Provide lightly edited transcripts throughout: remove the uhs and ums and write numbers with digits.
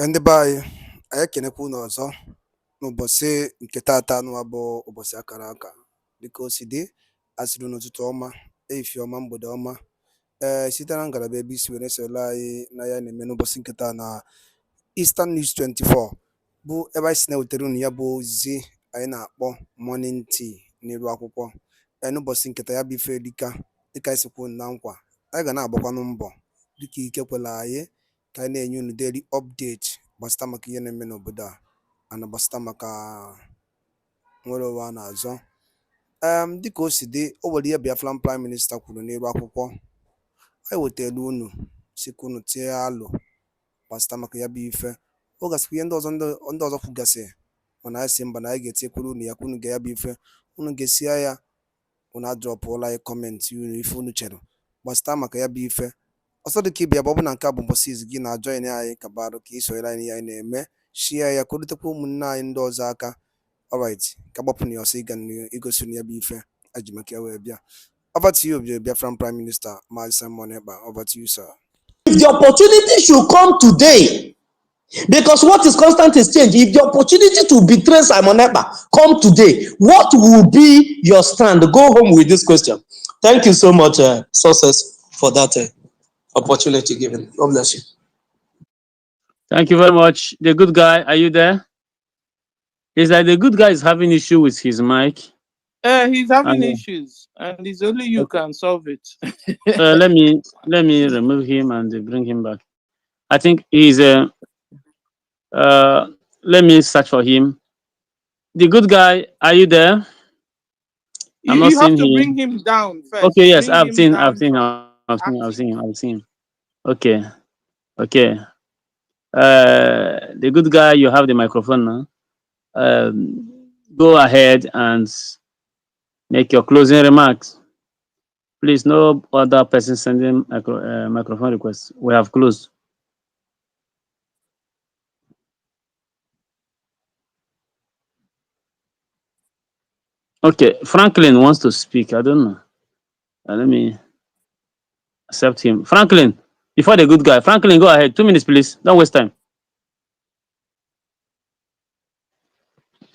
Ndị be anyị ekenekwa unu ọzọ n'ụbọchị nke taata nụwa bụ ụbọchị akara aka dịka o si dị asịrị n'ụtụtụ ọma ehihie ọma mgbede ọma site na ngalaba ebe isi were soro anyị na ya na-eme n'ụbọchị nke taa na Eastern News 24 bụ ebe anyị si na-ewetara unu ya bụ ozizi anyị na-akpọ morning tea n'iru akwụkwọ n'ụbọchị nketa ya bụ ife dịka anyị sikwu na nkwa anyị ga na-agbakwanụ mbọ dịka ike kwela anyị ka anyị na-enye unu daily update gbasịta maka ihe na-eme n'obodo a na gbasịta maka nwere ụwa a na-azọ dịka o si dị o nwere ihe Biafran Prime Minister kwuru n'elu akwụkwọ anyị wetara unu sikwa unu tie alụ gbasịta maka ya bụ ife ọ gasịkwa ihe ndị ọzọ kwugasị mana anyị si mba na anyị ga-etinyekwuru unu ya ka unu ga ya bụ ife unu ga-esi ya unu adrọpụla anyị kọmentị unu ife unu chere gbasịta maka ya bụ ife ọsọ dịka ịbịa bụ ọ bụ na nke a bụ mbọsị izu gị na-ajọin anyị ka barụ ka isonyere anyị ihe anyị na-eme shia ya ka o rutekwa ụmụnne anyị ndị ọzọ aka alright ka gbapụ na ya ọsọ ịga igosi ya bụ ife aji maka ya wee bịa. Over to you, Biafran Prime Minister Mazi Simon Ekpa. Over to you, sir. If the opportunity should come today, because what is constant is change. If the opportunity to betray Simon Ekpa come today, what will be your stand? Go home with this question. Thank you so much, Success, for that opportunity given. God bless you. Thank you very much. The good guy, are you there? Is that the good guy is having issue with his mic? He's having issues, and it's only you can solve it. Let me remove him and bring him back. I think he's let me search for him. The good guy, are you there? You have to bring him down first. Okay, yes, I've seen him. Okay. The good guy, you have the microphone now. Go ahead and make your closing remarks. Please, no other person sending microphone requests. We have closed. Okay, Franklin wants to speak. I don't know. Let me accept him. Franklin, before the good guy. Franklin, go ahead. 2 minutes, please. Don't waste time.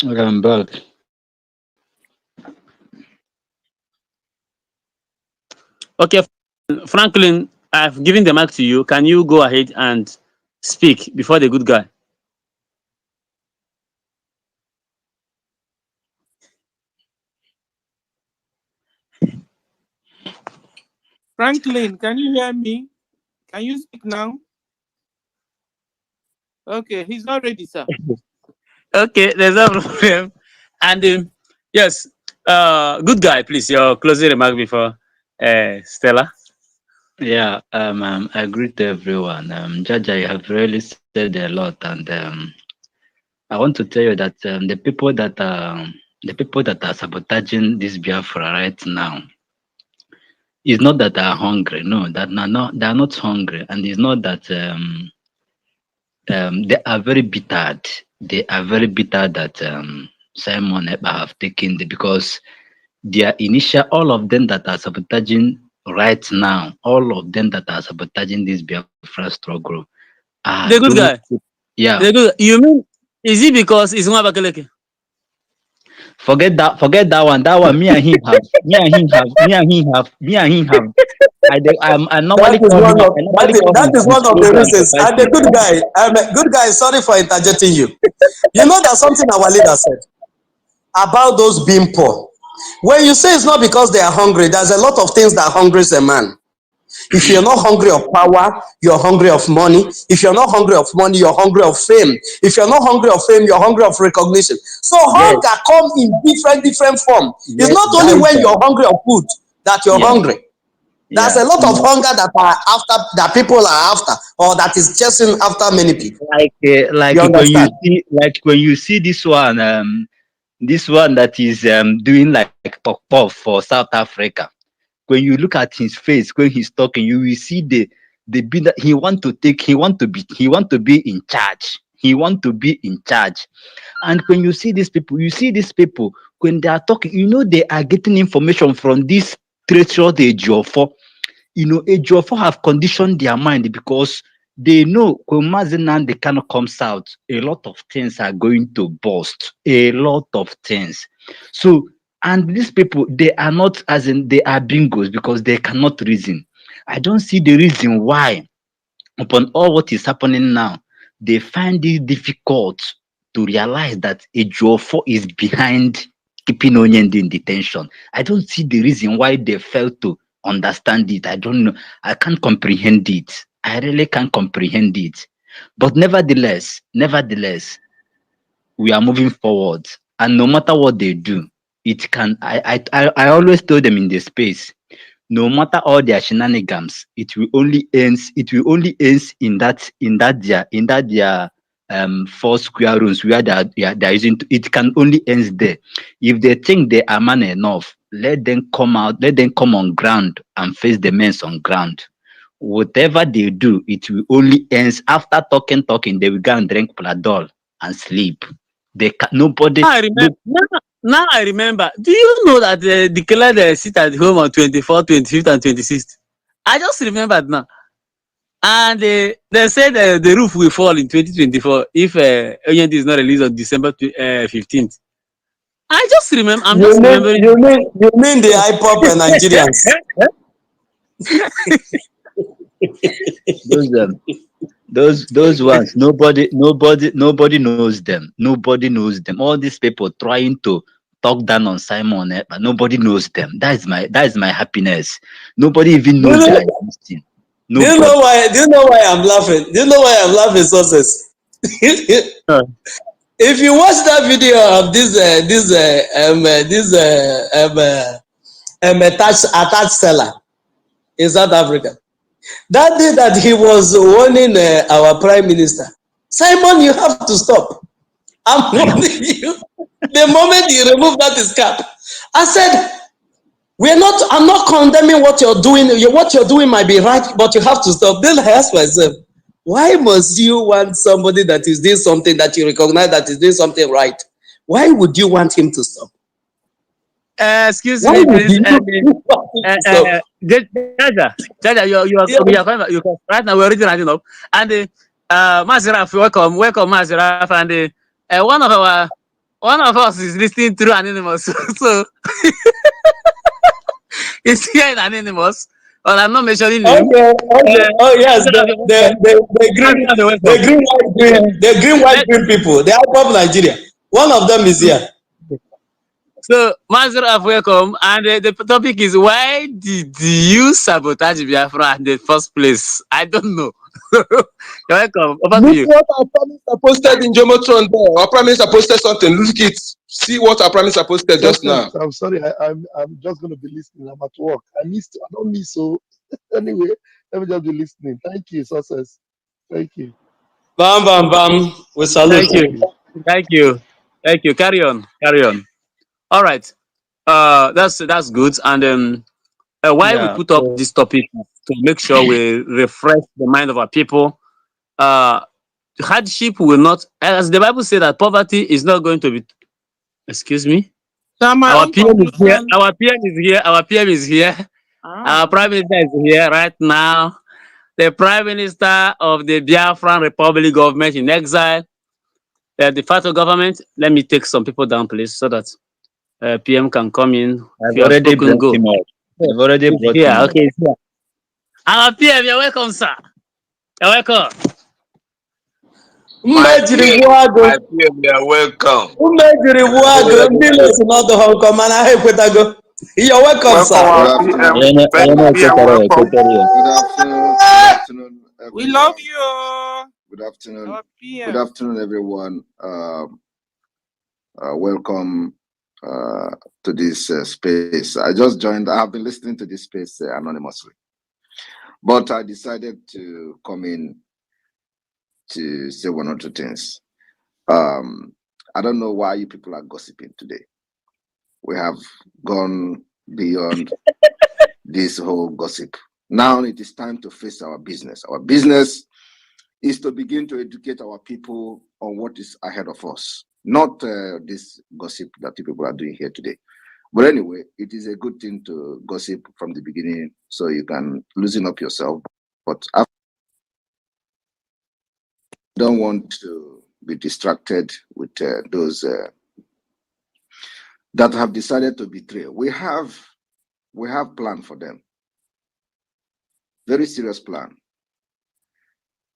Okay, I'm back. Okay, Franklin, I've given the mic to you. Can you go ahead and speak before the good guy? Franklin, can you hear me? Can you speak now? Okay, he's not ready, sir. Okay, there's no problem. And yes, good guy, please, your closing remark before Stella. Yeah, I greet everyone. Jaja, you have really said a lot, and I want to tell you that the people that are sabotaging this Biafra right now, it's not that they are hungry. No, they are not hungry, and it's not that they are very bitter. They are very bitter that Simon Ekpa have taken because their initial, all of them that are sabotaging right now, all of them that are sabotaging this Biafra struggle. The good guy. Yeah. The good. You mean is it because it's not Abakaleke? Forget that one. That one, me and him have. I normally that is one of the reasons. And the good guy, good guy, sorry for interjecting you. You know that something our leader said about those being poor. When you say it's not because they are hungry, there's a lot of things that hungries a man. If you're not hungry of power, you're hungry of money. If you're not hungry of money, you're hungry of fame. If you're not hungry of fame, you're hungry of recognition. So hunger comes in different form. It's not only when you're hungry of food that you're hungry. There's a lot of hunger that are after, that people are after, or that is chasing after many people. When you see this one that is doing like pop for South Africa. When you look at his face when he's talking, you will see the he want to be in charge. He want to be in charge. And when you see these people, when they are talking, you know they are getting information from this treacherous Ejiofor. You know, Ejiofor have conditioned their mind because They know when Mazinan the kind of comes out, a lot of things are going to burst. A lot of things. So, and these people, they are not, as in they are bingos because they cannot reason. I don't see the reason why, upon all what is happening now, they find it difficult to realize that a Ejiofor is behind keeping Onyendi in detention. I don't see the reason why they failed to understand it. I don't know. I can't comprehend it. I really can't comprehend it. But nevertheless, we are moving forward. And no matter what they do, it can. I always told them in the space, no matter all their shenanigans, it will only ends. It will only ends in that their four square rooms where they are using. It can only ends there. If they think they are man enough, let them come out. Let them come on ground and face the men on ground. Whatever they do, it will only ends after talking. They will go and drink Pladol and sleep. They can, nobody. Now I remember. Now I remember. Do you know that they declared a sit at home on 24th, 25th, and 26th? I just remembered now. And they said the roof will fall in 2024 if Oyend is not released on December 15th. I just remember. I'm You just mean remembering. you mean the hip-hop Nigerians? Those those ones, nobody knows them. Nobody knows them. All these people trying to talk down on Simon, but nobody knows them. That is my happiness. Nobody even Do you knows they know, are existing. do you know Nobody. why? Do you know why I'm laughing? Do you know why I'm laughing, success? Uh, If you watch that video of this attached seller in South Africa, that day that he was warning our prime minister, Simon, you have to stop. I'm warning you. The moment you remove that his cap, I said, I'm not condemning what you're doing. What you're doing might be right, but you have to stop. Then I asked myself, why must you want somebody that is doing something that you recognize that is doing something right? Why would you want him to stop? excuse Why me, would please. you want him to stop? Jaja, Yeah. right now. We're already running up, and Maziraf, welcome, Maziraf, and one of us is listening through anonymous, so it's here in anonymous. Well, I'm not mentioning him. Okay, okay. Oh yes, Welcome. the green white Let, green people. They are from Nigeria. One of them is here. so, Mazraf, welcome. And the topic is, why did you sabotage Biafra in the first place? I don't know. You're welcome. Over to Look you. what our prime minister posted in Jomotron there. Our prime minister posted something. Look it. See what our prime minister posted just now. I'm sorry. I'm just going to be listening. I'm at work. I don't miss. So anyway, let me just be listening. Thank you, success. Thank you. Bam, bam, bam. We salute Thank you. you. Thank you. Thank you. Thank you. Carry on. Carry on. All right. That's good. And why we Yeah. put up this topic to make sure we refresh the mind of our people. Uh, hardship will not, as the Bible says, that poverty is not going to be. Excuse me. So my Our own PM is here. conclusion. Our PM is here. Our PM is here. Our Ah. Prime Minister is here right now. The Prime Minister of the Biafran Republic government in exile, the de facto government. Let me take some people down, please, so that PM can come in. If I've you have already spoken, brought go. him up. Yeah, I've already it's brought here. him up. Okay, it's here. Our PM, you're welcome, sir. You're welcome. My Mmejiri PM, Buago. my PM, you are welcome. Mmejiri Buago. Ndị na-esi n'ọdụ ha nkọ mana ha ekwetago. You're welcome, Welcome, sir. Good our afternoon. PM. First PM, welcome. Good afternoon. Good afternoon, We love everyone. you, Good afternoon. our PM. Good afternoon, everyone. Welcome to this space. I just joined. I have been listening to this space anonymously, but I decided to come in to say one or two things. I don't know why you people are gossiping today. We have gone beyond this whole gossip. Now it is time to face our business. Our business is to begin to educate our people on what is ahead of us, not this gossip that you people are doing here today. But anyway, it is a good thing to gossip from the beginning so you can loosen up yourself. But after don't want to be distracted with those that have decided to betray. We have plan for them. Very serious plan.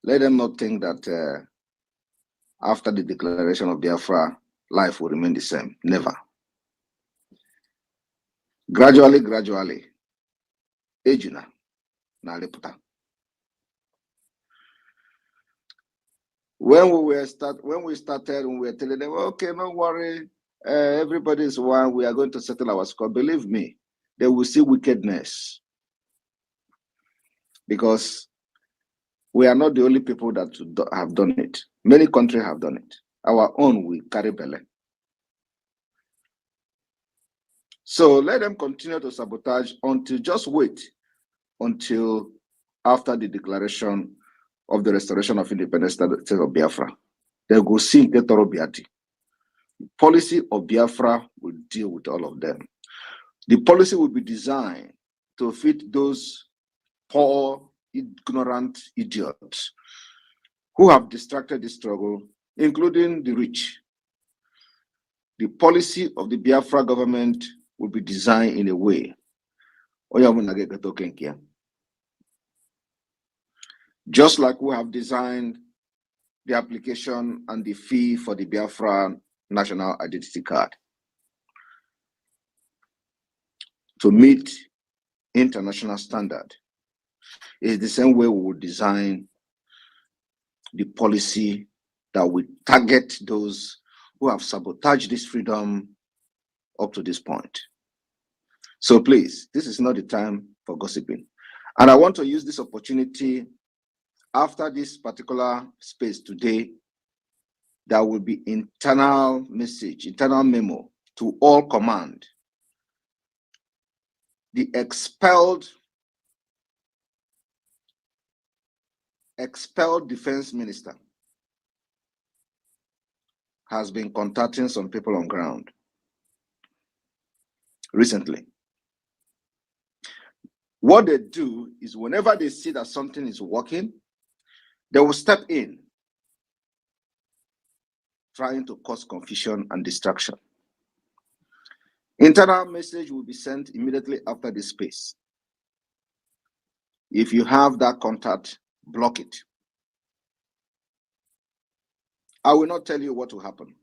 Let them not think that after the declaration of Biafra, life will remain the same. Never. Gradually, ejuna na leputa. When we started, we were telling them, okay, don't worry, everybody is one. We are going to settle our score. Believe me, they will see wickedness, because we are not the only people that have done it. Many countries have done it. Our own, we carry belly. So let them continue to sabotage until, just wait until after the declaration of the restoration of independence state of Biafra. They go see the Torobiati. The policy of Biafra will deal with all of them. The policy will be designed to fit those poor, ignorant idiots who have distracted the struggle, including the rich. The policy of the Biafra government will be designed in a way. Just like we have designed the application and the fee for the Biafra National Identity Card to meet international standard. It's the same way we will design the policy that will target those who have sabotaged this freedom up to this point. So please, this is not the time for gossiping. And I want to use this opportunity after this particular space today. There will be internal message, internal memo to all command. The expelled defense minister has been contacting some people on ground recently. What they do is, whenever they see that something is working, they will step in, trying to cause confusion and distraction. Internal message will be sent immediately after this space. If you have that contact, block it. I will not tell you what will happen.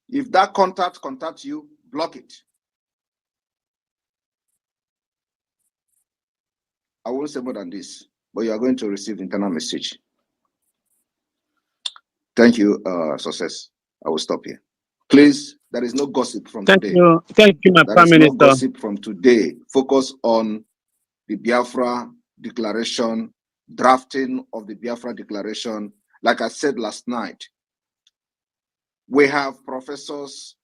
If that contact contacts you, block it. I won't say more than this, but you are going to receive internal message. Thank you, Success. I will stop here. Please, there is no gossip from today. Thank you, my Prime Minister. There is no gossip from today. Focus on the Biafra declaration, drafting of the Biafra declaration. Like I said last night, we have professors,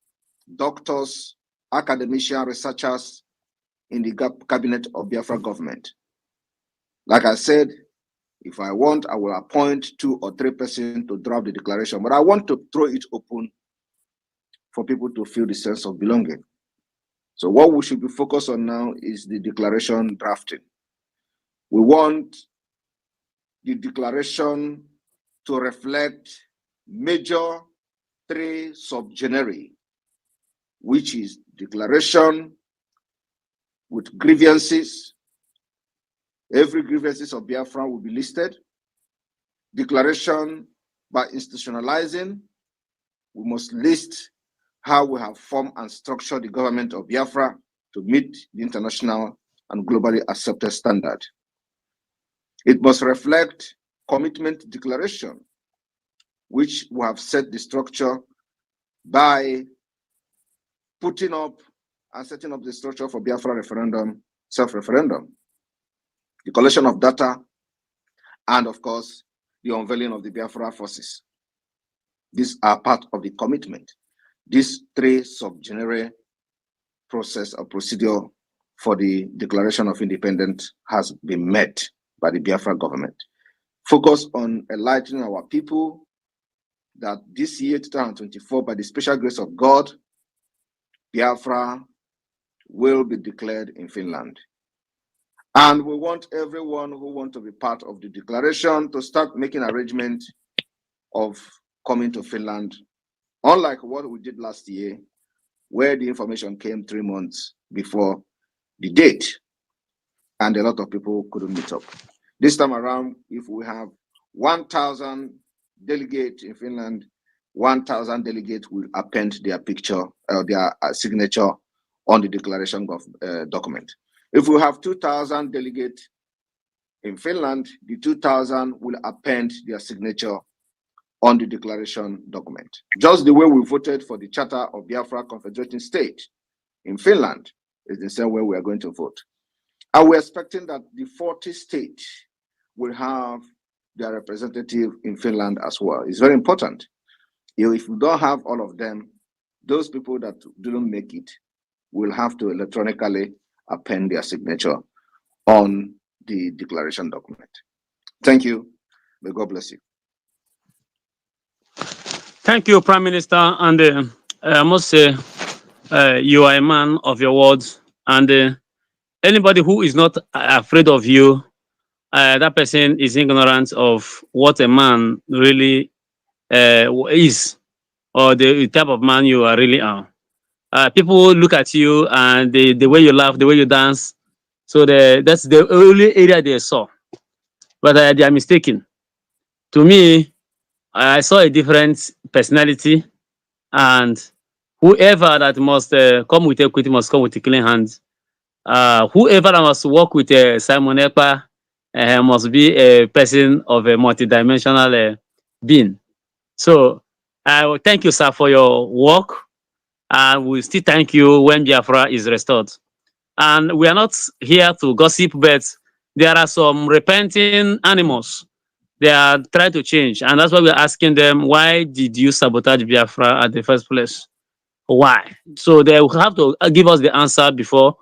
doctors, academicians, researchers in the cabinet of Biafra government. Like I said, if I want, I will appoint 2 or 3 persons to draft the declaration, but I want to throw it open for people to feel the sense of belonging. So what we should be focused on now is the declaration drafting. We want the declaration to reflect major 3 subgeneri, which is declaration with grievances. Every grievances of Biafra will be listed. Declaration by institutionalizing. We must list how we have formed and structured the government of Biafra to meet the international and globally accepted standard. It must reflect commitment declaration, which we have set the structure by putting up and setting up the structure for Biafra referendum, self-referendum, the collection of data, and of course, the unveiling of the Biafra forces. These are part of the commitment. These 3 subgenre process or procedure for the declaration of independence has been met by the Biafra government. Focus on enlightening our people that this year, 2024, by the special grace of God, Biafra will be declared in Finland. And we want everyone who wants to be part of the declaration to start making arrangements of coming to Finland, unlike what we did last year, where the information came 3 months before the date, and a lot of people couldn't meet up. This time around, if we have 1,000 delegates in Finland, 1,000 delegates will append their picture or their signature on the declaration document. If we have 2,000 delegates in Finland, the 2,000 will append their signature on the declaration document. Just the way we voted for the Charter of Biafra Confederating State in Finland is the same way we are going to vote. And we're expecting that the 40 states will have their representative in Finland as well. It's very important. If we don't have all of them, those people that didn't make it will have to electronically append their signature on the declaration document. Thank you. May God bless you. Thank you, Prime Minister. And I must say, you are a man of your words. And anybody who is not afraid of you, that person is ignorant of what a man really is, or the type of man you are really are. People look at you and the way you laugh, the way you dance. So that's the only area they saw. But they are mistaken. To me, I saw a different personality, and whoever that must come with equity must come with a clean hand. Whoever that must work with Simon Ekpa must be a person of a multidimensional being. So I will thank you, sir, for your work, and we still thank you when Biafra is restored. And we are not here to gossip, but there are some repenting animals. They are trying to change, and that's why we're asking them, why did you sabotage Biafra at the first place? Why? So they will have to give us the answer before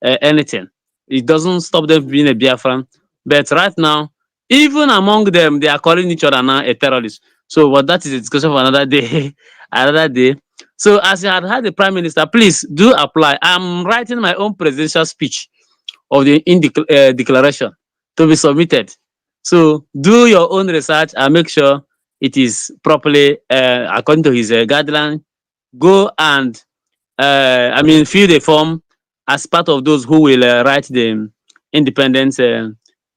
anything. It doesn't stop them being a Biafran, but right now, even among them, they are calling each other now a terrorist. So, but that is a discussion for another day. Another day. So, as you had the Prime Minister, please do apply. I'm writing my own presidential speech of the declaration to be submitted. So do your own research and make sure it is properly according to his guideline. Go and fill the form as part of those who will write the independence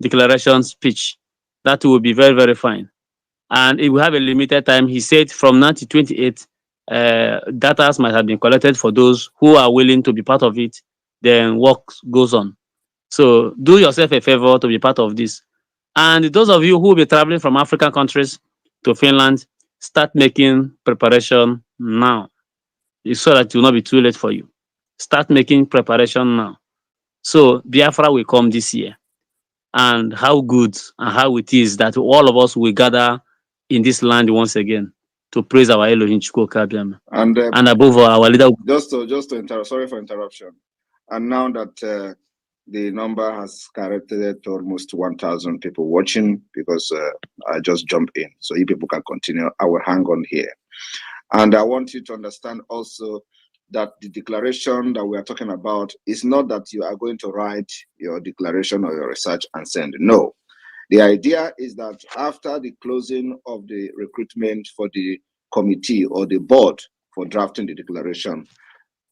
declaration speech. That will be very, very fine. And it will have a limited time. He said from now to 28, data might have been collected for those who are willing to be part of it. Then work goes on. So do yourself a favor to be part of this. And those of you who will be traveling from African countries to Finland, start making preparation now, so that it will not be too late for you. Start making preparation now. So Biafra will come this year. And how good and how it is that all of us will gather in this land once again to praise our Elohim Chukwuka Biama. And above all, our leader. Just to interrupt, sorry for interruption. And now that the number has corrected to almost 1,000 people watching, because I just jumped in. So you people can continue. I will hang on here. And I want you to understand also that the declaration that we are talking about is not that you are going to write your declaration or your research and send. No. The idea is that after the closing of the recruitment for the committee or the board for drafting the declaration,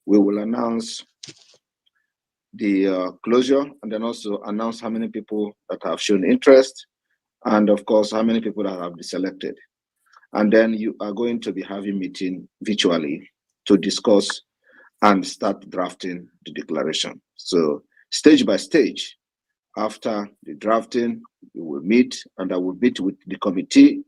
we will announce the closure, and then also announce how many people that have shown interest, and of course, how many people that have been selected. And then you are going to be having meeting virtually to discuss and start drafting the declaration. So stage by stage, after the drafting, we will meet, and I will meet with the committee,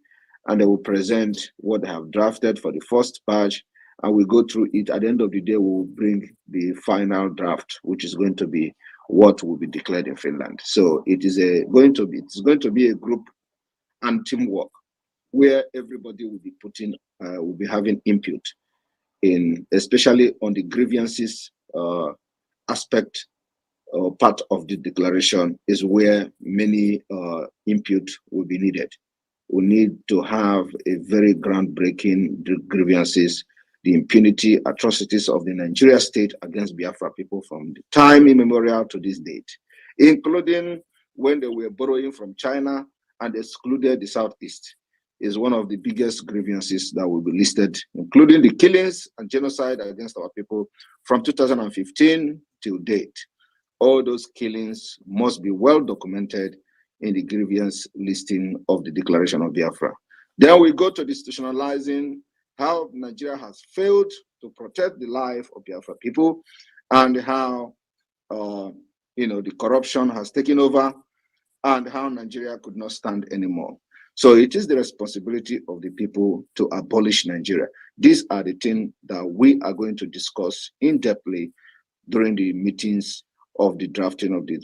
and they will present what they have drafted for the first batch, and we go through it. At the end of the day, we will bring the final draft, which is going to be what will be declared in Finland. So it is going to be a group and teamwork where everybody will be having input in, especially on the grievances aspect or part of the declaration is where many input will be needed. We need to have a very groundbreaking grievances, the impunity, atrocities of the Nigeria state against Biafra people from the time immemorial to this date. including when they were borrowing from China and excluded the Southeast, is one of the biggest grievances that will be listed, including the killings and genocide against our people from 2015 till date. All those killings must be well documented in the grievance listing of the Declaration of Biafra. Then we go to institutionalizing how Nigeria has failed to protect the life of Biafra people, and how the corruption has taken over, and how Nigeria could not stand anymore. So it is the responsibility of the people to abolish Nigeria. These are the things that we are going to discuss in-depthly during the meetings of the drafting of the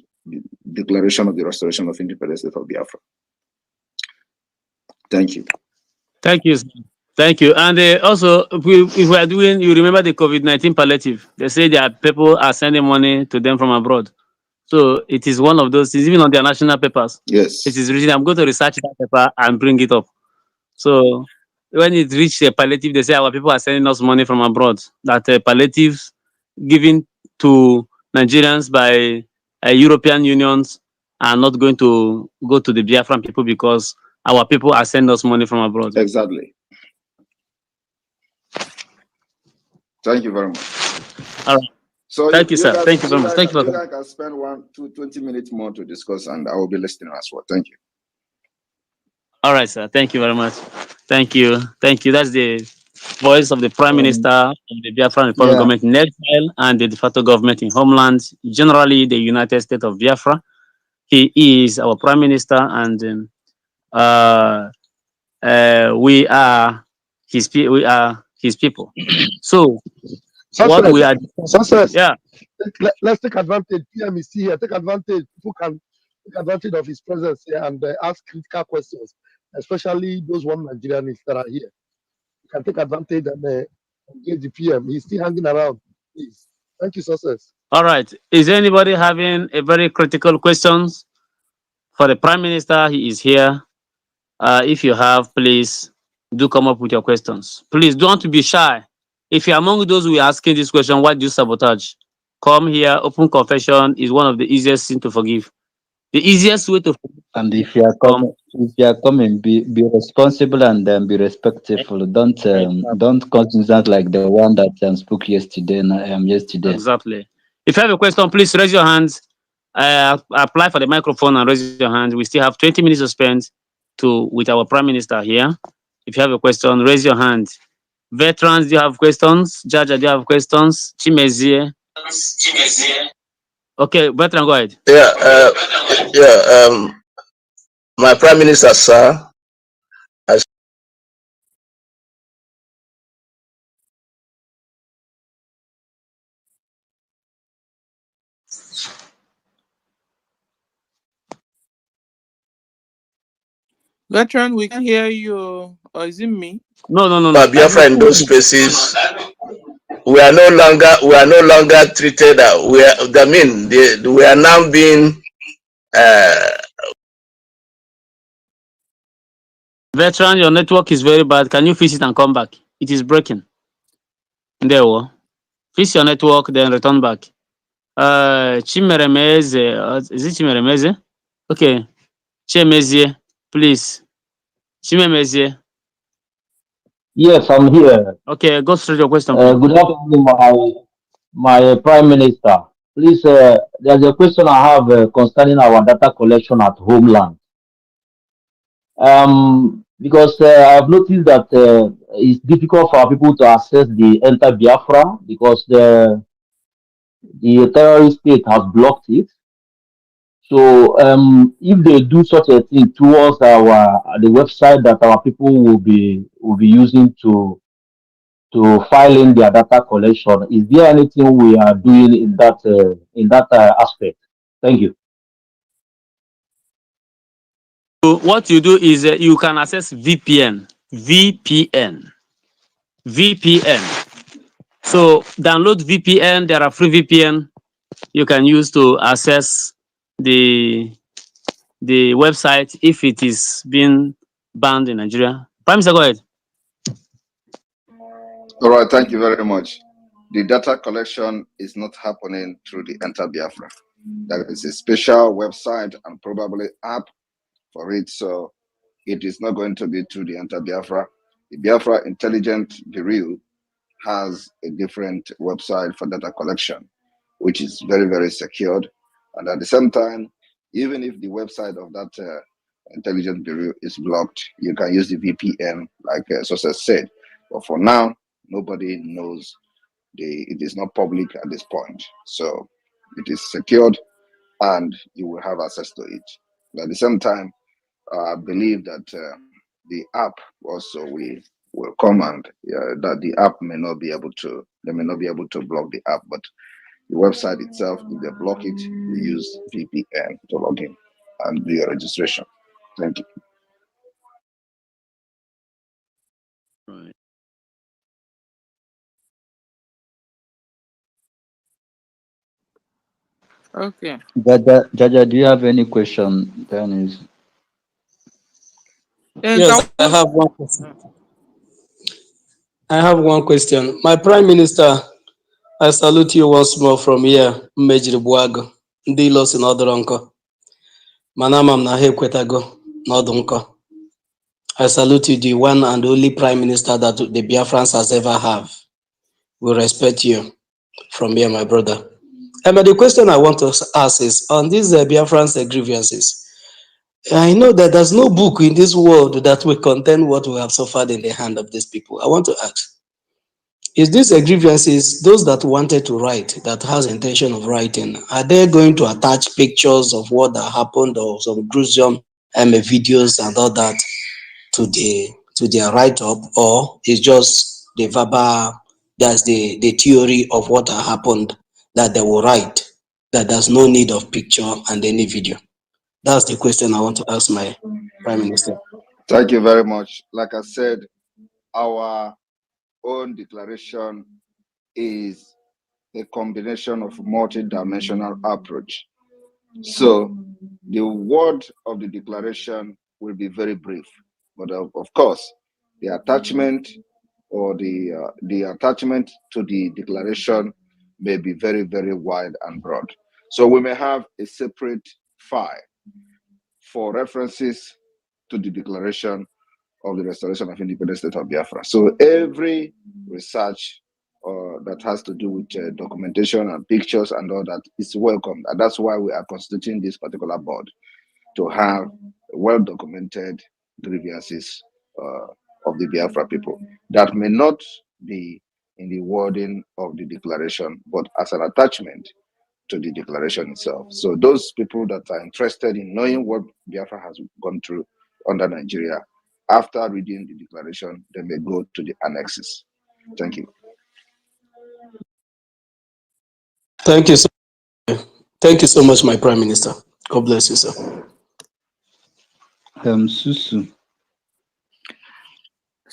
Declaration of the Restoration of Independence of Biafra. Thank you. Thank you. Thank you. And also, if we are doing, you remember the COVID-19 palliative? They say that people are sending money to them from abroad. So it is one of those things, even on their national papers. Yes. It is written. I'm going to research that paper and bring it up. So when it reaches a palliative, they say our people are sending us money from abroad. That palliatives given to Nigerians by European unions are not going to go to the Biafran people because our people are sending us money from abroad. Exactly. Thank you very much. All right. So Thank you, sir. Thank you very much. Thank you. You guys can spend 20 minutes more to discuss, and I will be listening as well. Thank you. All right, sir. Thank you very much. Thank you. Thank you. That's the voice of the Prime Minister of the Biafran Republic government in exile and the de facto government in homeland, generally the United States of Biafra. He is our Prime Minister, and we are his people. So what we are, Success. yeah. Let's take advantage. PM is here. Take advantage. People can take advantage of his presence here and ask critical questions, especially those one Nigerians that are here. You can take advantage and engage the PM. He's still hanging around. Please. Thank you, Success. All right. Is anybody having a very critical questions for the Prime Minister? He is here. If you have, please do come up with your questions. Please don't be shy. If you're among those who are asking this question, why do you sabotage? Come here. Open confession is one of the easiest things to forgive. The easiest way to forgive. And if you are coming, be responsible and be respectful. Don't consider like the one that spoke yesterday. Yesterday. Exactly. If you have a question, please raise your hands. Apply for the microphone and raise your hand. We still have 20 minutes to spend with our Prime Minister here. If you have a question, raise your hand. Veterans, do you have questions? Jaja, do you have questions? Chimezie. Okay, veteran, go ahead. My Prime Minister, sir. Veteran, we can hear you. Or is it me? No. Biafra in those spaces, we are no longer treated. We are now being. Veteran, your network is very bad. Can you fix it and come back? It is breaking. There we go. Fix your network, then return back. Chimeremeze, is it Chimeremeze? Okay. Chimezie, please. Chimezie. Yes, I'm here. Okay, go straight to your question, please. Good afternoon, my Prime Minister. Please, there's a question I have concerning our data collection at homeland. Because I've noticed that it's difficult for people to access the Enter Biafra because the terrorist state has blocked it. So if they do such a thing towards the website that our people will be using to file in their data collection, is there anything we are doing in that aspect? Thank you. So what you do is you can access VPN. So download VPN. There are free VPN you can use to access the website if it is being banned in Nigeria. Prime Minister, go ahead. All right, thank you very much. The data collection is not happening through the Enter Biafra. There is a special website and probably app for it. So it is not going to be through the Enter Biafra. The Biafra Intelligent Bureau has a different website for data collection, which is very, very secured. And at the same time, even if the website of that intelligence bureau is blocked, you can use the VPN, like Success said. But for now, nobody knows. It is not public at this point. So it is secured and you will have access to it. But at the same time, I believe that the app also will come and that the app may not be able to, they may not be able to block the app, but the website itself, if they block it, you use VPN to log in and do your registration. Thank you. Right. Okay. Jaja, do you have any question? Dennis? Yes, Can I we, have one question. I have one question. My Prime Minister, I salute you once more from here, Mejiri Buago, ndị ilo si n'ọdụrụ nkọ. Mana ama m na ha ekwetago n'ọdụ nkọ. I salute you, the one and only Prime Minister that the Biafrans has ever have. We respect you from here, my brother. But the question I want to ask is, on these Biafrans grievances, I know that there's no book in this world that will contain what we have suffered in the hand of these people. I want to ask, is these grievances, those that wanted to write, that has intention of writing, are they going to attach pictures of what that happened or some gruesome videos and all that to their write-up, or is just the verbal, that's the theory of what happened that they will write, that there's no need of picture and any video? That's the question I want to ask my Prime Minister. Thank you very much. Like I said, our own declaration is a combination of multi-dimensional approach. So the word of the declaration will be very brief, but of course, the attachment or the attachment to the declaration may be very, very wide and broad. So we may have a separate file for references to the declaration of the restoration of independent state of Biafra. So every research that has to do with documentation and pictures and all that is welcome. And that's why we are constituting this particular board, to have well-documented grievances of the Biafra people that may not be in the wording of the declaration, but as an attachment to the declaration itself. So those people that are interested in knowing what Biafra has gone through under Nigeria, after reading the declaration, they may go to the annexes. Thank you. Thank you. Thank you so much, my Prime Minister. God bless you, sir. Susu.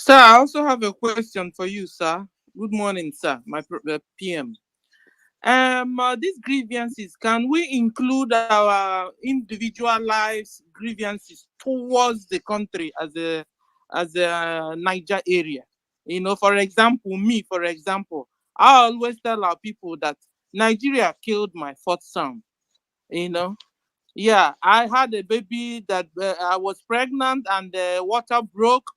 sir, I also have a question for you, sir. Good morning, sir. My PM. These grievances, can we include our individual lives grievances towards the country as a Niger area? You know, for example, I always tell our people that Nigeria killed my fourth son. You know, yeah, I had a baby that I was pregnant and the water broke,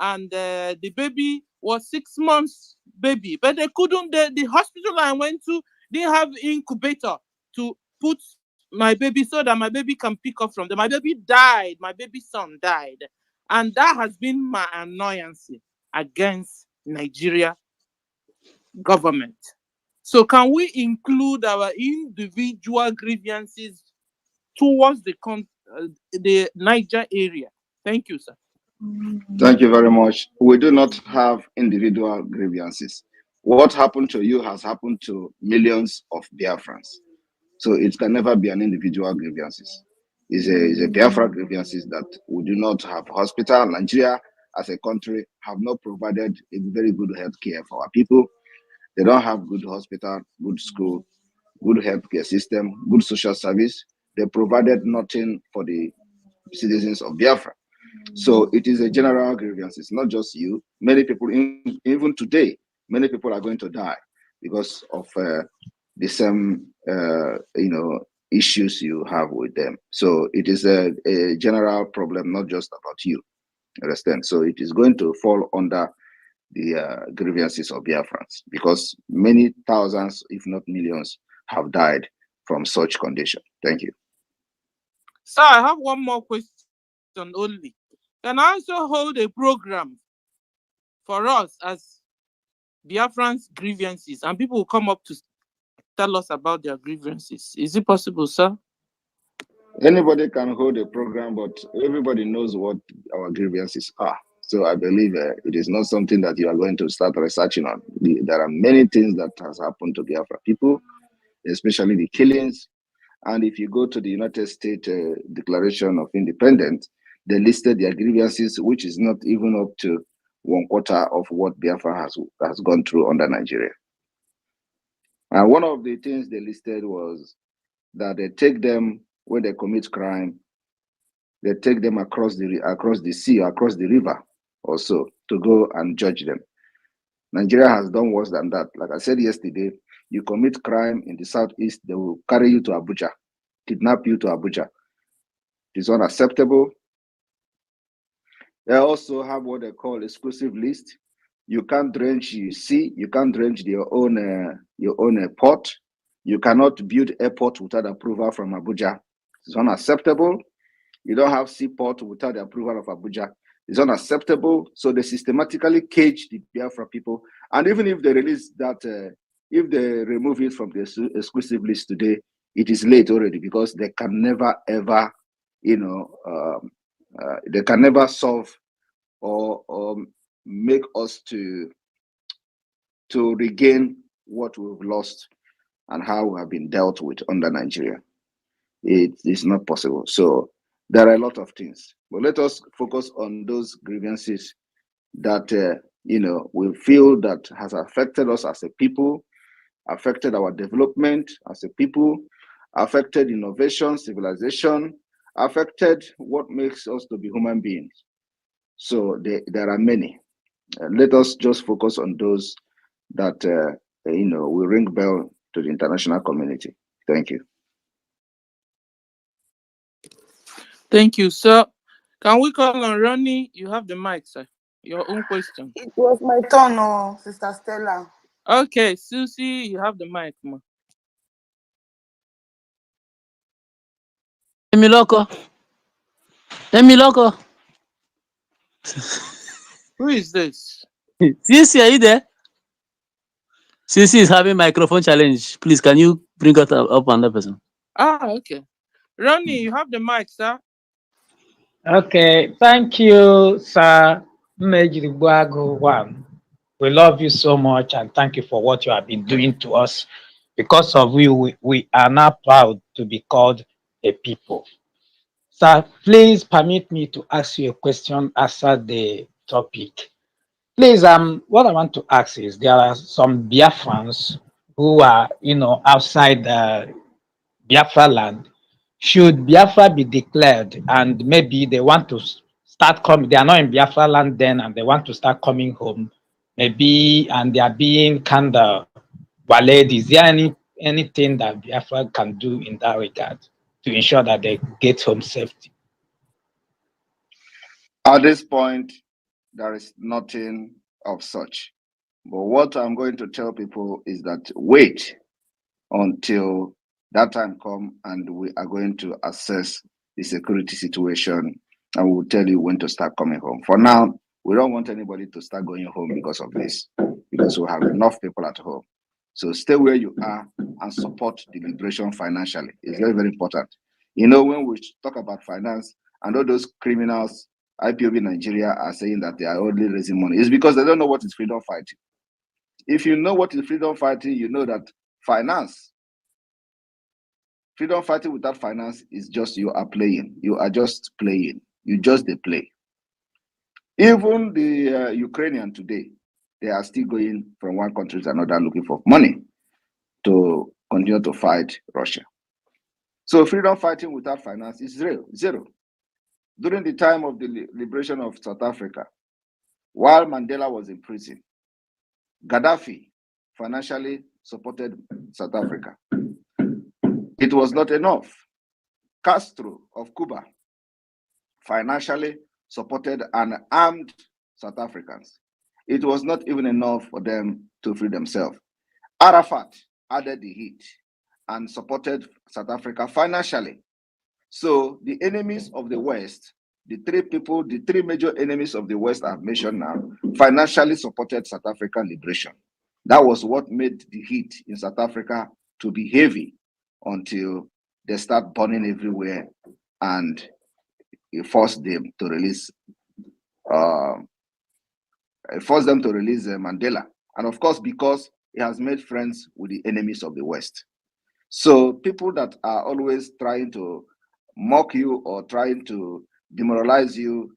and the baby was 6 months baby, but they couldn't. The hospital I went to didn't have incubator to put my baby so that my baby can pick up from them. My baby died. My baby son died, and that has been my annoyance against Nigeria government. So can we include our individual grievances towards the Niger area? Thank you, sir. Thank you very much. We do not have individual grievances. What happened to you has happened to millions of Biafrans. So it can never be an individual grievances. It's a Biafra grievances that we do not have hospital. Nigeria as a country have not provided a very good health care for our people. They don't have good hospital, good school, good healthcare system, good social service. They provided nothing for the citizens of Biafra. So it is a general grievance. It's not just you. Many people, even today, many people are going to die because of the same, issues you have with them. So it is a general problem, not just about you. Understand? So it is going to fall under the grievances of Biafrans, because many thousands, if not millions, have died from such condition. Thank you. Sir, I have one more question only. Can I also hold a program for us as Biafrans grievances, and people will come up to tell us about their grievances? Is it possible, sir? Anybody can hold a program, but everybody knows what our grievances are. So I believe it is not something that you are going to start researching on. There are many things that has happened to Biafra people, especially the killings. And if you go to the United States Declaration of Independence, they listed their grievances, which is not even up to 1/4 of what Biafra has gone through under Nigeria. And one of the things they listed was that they take them when they commit crime, they take them across the sea, across the river also, to go and judge them. Nigeria has done worse than that. Like I said yesterday, you commit crime in the southeast, they will carry you to Abuja, kidnap you to Abuja. It is unacceptable. They also have what they call exclusive list. You can't drench sea, you can't drench your own port. You cannot build airport without approval from Abuja. It's unacceptable. You don't have seaport without the approval of Abuja. It's unacceptable. So they systematically cage the Biafra people. And even if they release that, if they remove it from the exclusive list today, it is late already, because they can never, ever, they can never solve or make us to regain what we've lost and how we have been dealt with under Nigeria. It is not possible. So there are a lot of things, but let us focus on those grievances that we feel that has affected us as a people, affected our development as a people, affected innovation, civilization, affected what makes us to be human beings. So there are many. Let us just focus on those that will ring bell to the international community. Thank you. Thank you, sir. Can we call on Ronnie? You have the mic, sir. Your own question. It was my turn, Sister Stella. Okay, Susie, you have the mic, ma. Emiloko. Who is this? Sisi, are you there? Sisi is having microphone challenge. Please, can you bring up another person? Okay. Ronnie, you have the mic, sir. Okay, thank you, Sir Mejirigwago. We love you so much, and thank you for what you have been doing to us. Because of you, we are now proud to be called a people. Sir, please permit me to ask you a question after the topic. Please, what I want to ask is, there are some Biafrans who are, outside Biafra land. Should Biafra be declared and maybe they want to start coming, they are not in Biafra land then and they want to start coming home, maybe, and they are being kind of waylaid, is there anything that Biafra can do in that regard to ensure that they get home safety? At this point, there is nothing of such. But what I'm going to tell people is that wait until that time come and we are going to assess the security situation and we will tell you when to start coming home. For now, we don't want anybody to start going home because of this, because we have enough people at home. So stay where you are and support the liberation financially. It's very, very important. When we talk about finance, and all those criminals, IPOB Nigeria, are saying that they are only raising money, it's because they don't know what is freedom fighting. If you know what is freedom fighting, you know that freedom fighting without finance is just you are playing. You are just playing. You just they play. Even the Ukrainian today, they are still going from one country to another looking for money to continue to fight Russia. So freedom fighting without finance is zero. During the time of the liberation of South Africa, while Mandela was in prison, Gaddafi financially supported South Africa. It was not enough. Castro of Cuba financially supported and armed South Africans. It was not even enough for them to free themselves. Arafat added the heat and supported South Africa financially. So the enemies of the West, the three major enemies of the West I've mentioned now, financially supported South African liberation. That was what made the heat in South Africa to be heavy until they start burning everywhere, and it forced them to release Mandela. And of course, because he has made friends with the enemies of the West. So people that are always trying to mock you or trying to demoralize you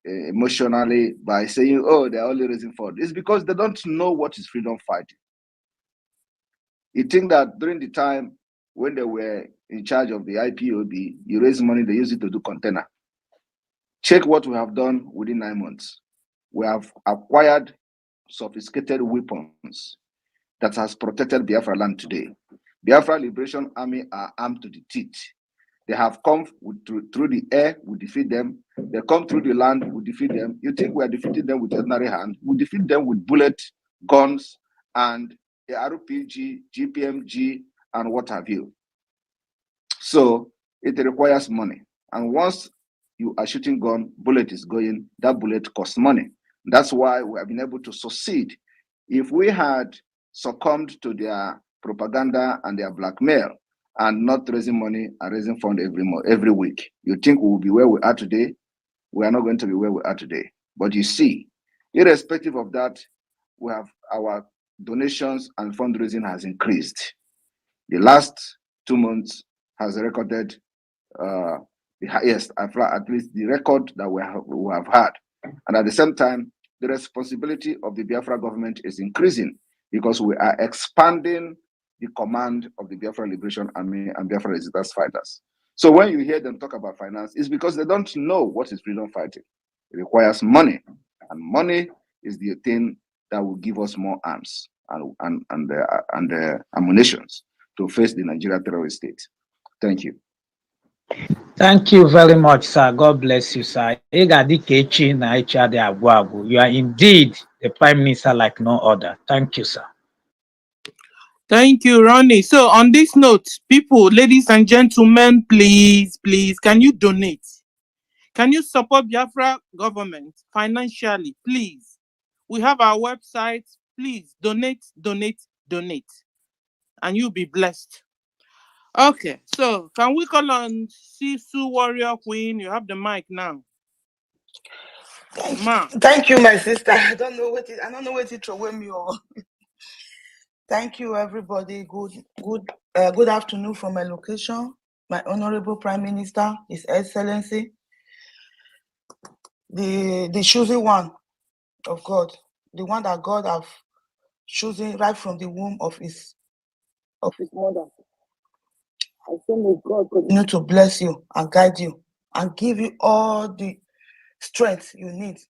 emotionally by saying, oh, they're only raising funds, it's because they don't know what is freedom fighting. You think that during the time when they were in charge of the IPOB, you raise money, they use it to do container. Check what we have done within 9 months. We have acquired sophisticated weapons that has protected Biafra land today. Biafra Liberation Army are armed to the teeth. They have come through the air, we defeat them. They come through the land, we defeat them. You think we are defeating them with ordinary hand? We defeat them with bullet, guns, and the RPG, GPMG, and what have you. So it requires money. And once you are shooting gun, bullet is going, that bullet costs money. That's why we have been able to succeed. If we had succumbed to their propaganda and their blackmail and not raising money and raising fund every week, you think we will be where we are today? We are not going to be where we are today. But you see, irrespective of that, we have our donations and fundraising has increased. The last 2 months has recorded the highest, at least the record that we have had. And at the same time, the responsibility of the Biafra government is increasing because we are expanding the command of the Biafra Liberation Army and Biafra Resistance Fighters. So when you hear them talk about finance, it's because they don't know what is freedom fighting. It requires money, and money is the thing that will give us more arms and ammunitions to face the Nigeria terrorist state. Thank you. Thank you very much, sir. God bless you, sir. You are indeed the Prime Minister like no other. Thank you, sir. Thank you, Ronnie. So on this note, people, ladies and gentlemen, please, can you donate? Can you support Biafra government financially, please? We have our website. Please donate, and you'll be blessed. Okay, so can we call on Sisu Warrior Queen? You have the mic now. Thank you, my sister. I don't know what it throw me over. Thank you, everybody. Good afternoon from my location. My Honorable Prime Minister, His Excellency, the chosen one of God, the one that God have chosen right from the womb of his mother. I say may God continue to bless you and guide you and give you all the strength you need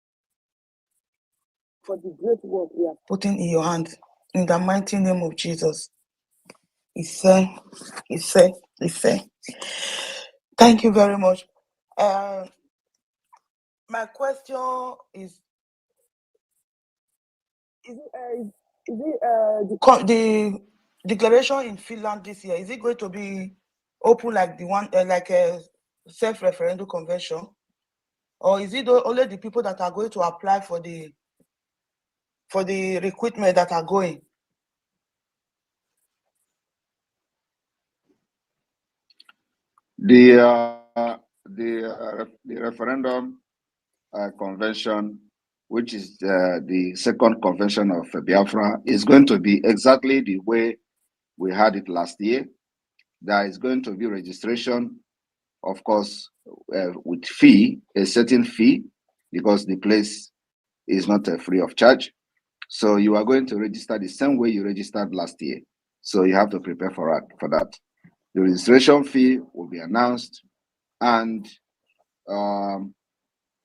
for the great work we are putting in your hands. In the mighty name of Jesus. He said. Thank you very much. My question is the declaration in Finland this year, is it going to be open like the one like a self-referendum convention, or is it only the people that are going to apply for the recruitment that are going? The referendum convention, which is the second convention of Biafra, is going to be exactly the way we had it last year. There is going to be registration, of course, with fee, a certain fee, because the place is not free of charge. So you are going to register the same way you registered last year. So you have to prepare for that. The registration fee will be announced, and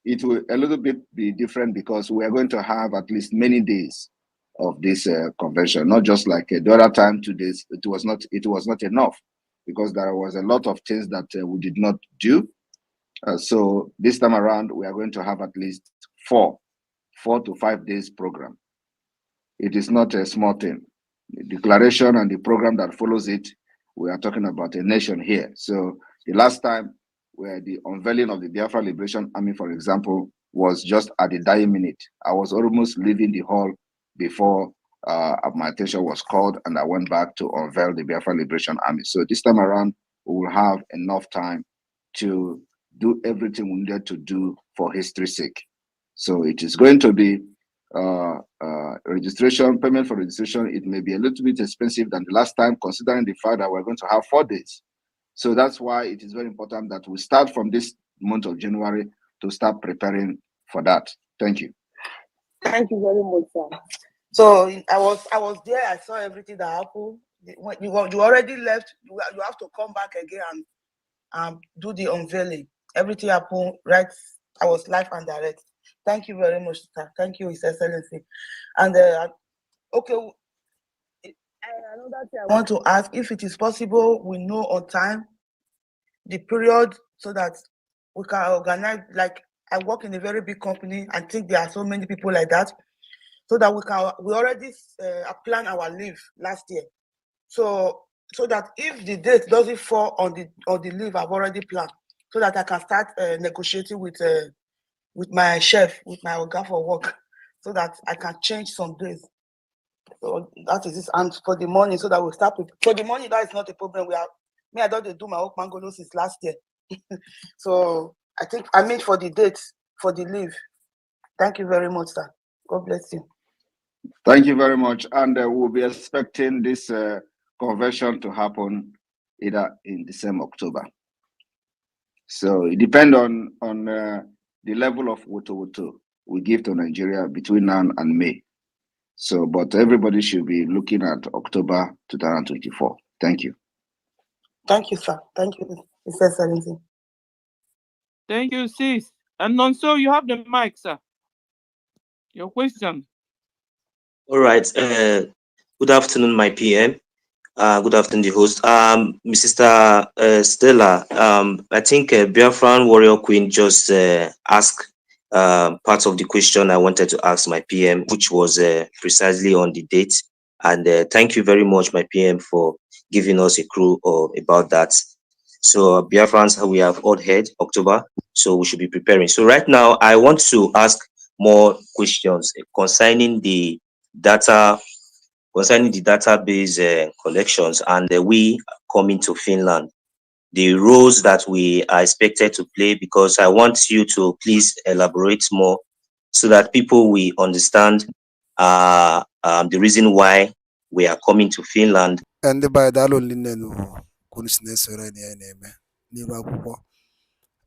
it will a little bit be different because we are going to have at least many days of this convention, not just like the other time, 2 days. It was not enough. because there was a lot of things that we did not do. So this time around, we are going to have at least 4 to 5 days program. It is not a small thing. The declaration and the program that follows it, we are talking about a nation here. So the last time where the unveiling of the Biafra Liberation Army, for example, was just at the dying minute. I was almost leaving the hall before my attention was called, and I went back to unveil the Biafra Liberation Army. So this time around, we will have enough time to do everything we needed to do for history's sake. So it is going to be registration, payment for registration. It may be a little bit expensive than the last time, considering the fact that we're going to have 4 days. So that's why it is very important that we start from this month of January to start preparing for that. Thank you. Thank you very much, sir. So I was there. I saw everything that happened. When you already left, you have to come back again and do the unveiling. Everything happened right. I was live and direct. Thank you very much, sir. Thank you, His Excellency. And okay, another thing I want to ask, if it is possible, we know on time the period so that we can organize. Like, I work in a very big company. I think there are so many people like that, so that we already plan our leave last year. So that if the date doesn't fall on the leave I've already planned, so that I can start negotiating with my chef, with my oga for work, so that I can change some days. So that is it. And for the money, so that we start with, for the money, that is not a problem. I don't do my own mangolo since last year. So I think for the dates, for the leave. Thank you very much, sir. God bless you. Thank you very much. And we'll be expecting this conversion to happen either in the same October. So it depends on the level of woto we give to Nigeria between now and May. So, but everybody should be looking at October 2024. Thank you. Thank you, sir. Thank you, His Excellency. Thank you, sis. And Nonso, you have the mic, sir. Your question. All right. Good afternoon, my PM. Good afternoon, the host. Mr. Stella, I think Biafran Warrior Queen just asked part of the question I wanted to ask my PM, which was precisely on the date. And thank you very much, my PM, for giving us a clue about that. So Biafrans, we have all heard October, so we should be preparing. So right now, I want to ask more questions concerning the data, concerning the database collections, and we coming to Finland, the roles that we are expected to play, because I want you to please elaborate more so that people will understand the reason why we are coming to Finland. And by that only kunisnes eme n'iru akwụkwọ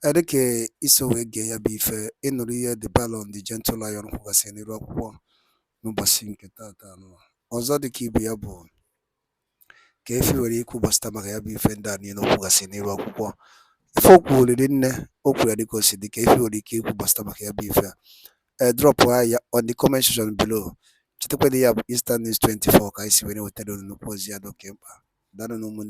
edike iso wee gee ya bụ ife ịnụrụ ihe the ballon the gentle lion kwugasị n'iru akwụkwọ n'ụbọchị nke tata anụ ọzọ dịka ibe ya bụ ka efi nwere ikwu gbasịta maka ya bụ ife ndị a niile okwugasị n'iru akwụkwọ ife okwu olili nne okwu ya dịka osi dịka efi nwere ike ikwu gbasịta maka ya bụ ife a drop ya on the comment section below. Chetakwa ya bụ Eastern News 24 ka anyị si were wetara nnukwu ozi ya dị oke mkpa. Daalụ n'ụmụnne.